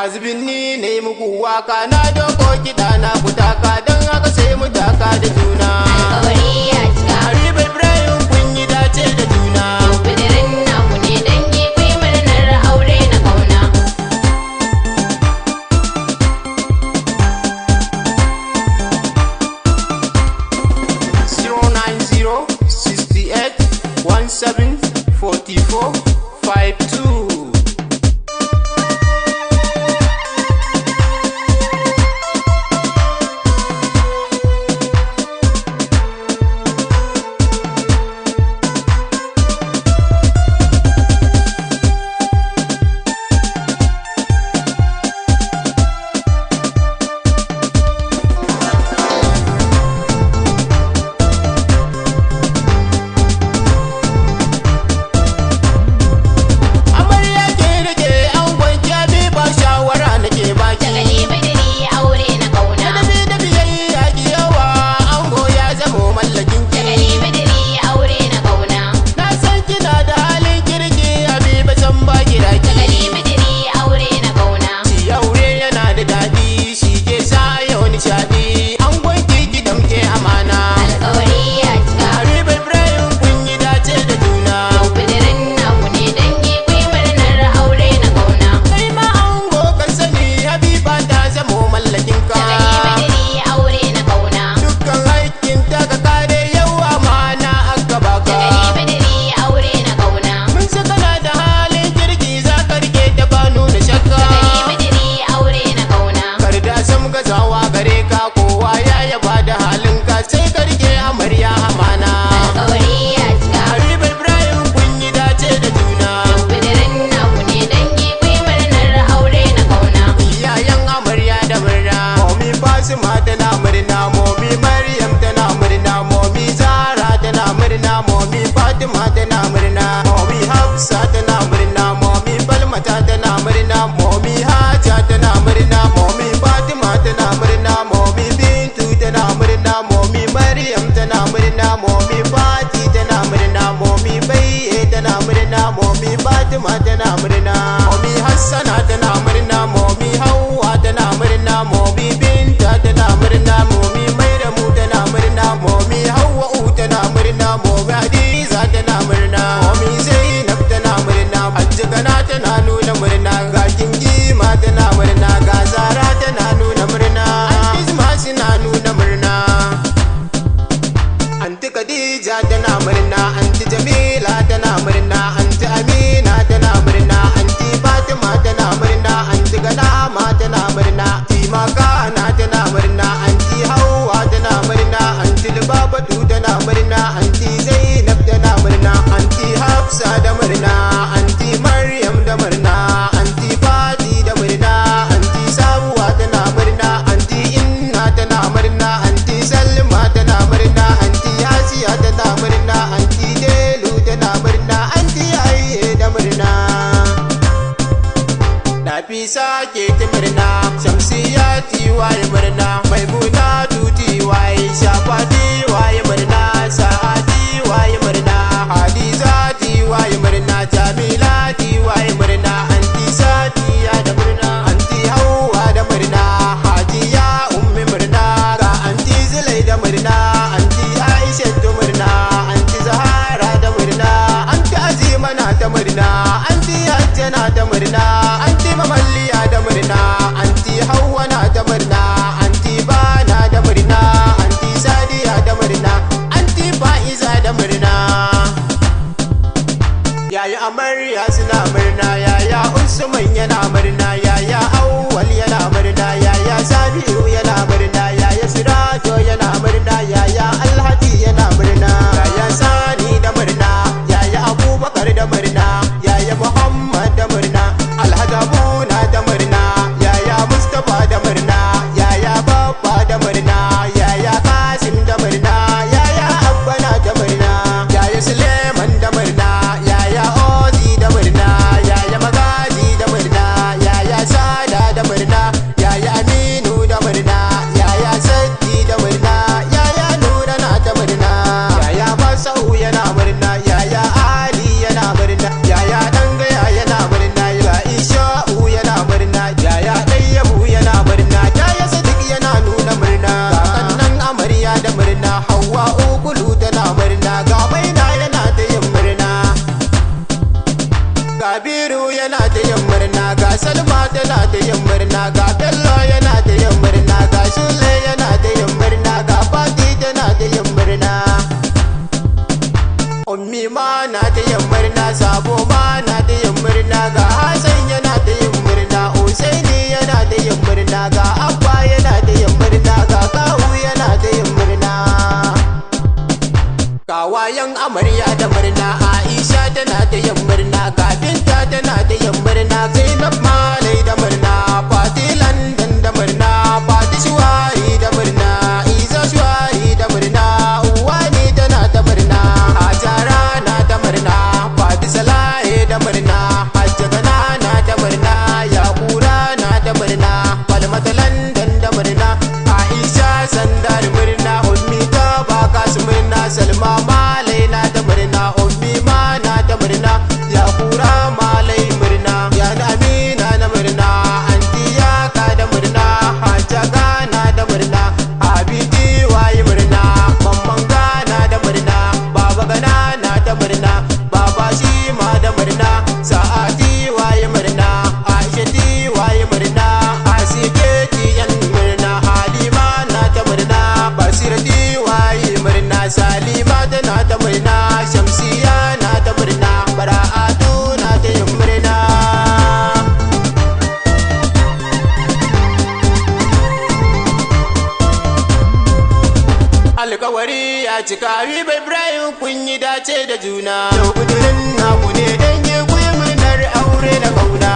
Azbinni ne muku waka na doko kiɗa na kutaka don haka sai mu taka da juna. Alƙawari ya cika. Habiba Ibrahim kun yi dace da juna. Bidirin naku ne dangi kuyi murnar aure na kauna. (090-68-17-44-52) Nafisa ke ta murna, Shamsiya waye murna, Maimuna waye, Shafati waye murna, Sa'adi waye murna, Hadiza waye murna, Jamila waye murna, Anti Sadiya da murna, Anti Hauwa da murna, Hajiya Ummi murna, ga Anti Zulai da murna, Anti Aisha da murna, Anti Zahara da murna, Anti Azima na ta murna, Anti Hajja na ta murna, Anti Mamalliya da murna, Anti Hauwa na ta murna, Anti Ba alkawari ya cika Habiba Ibrahim kun yi dace da juna. Yau kudurin naku ne dan yi kuyi murnar aure da kauna.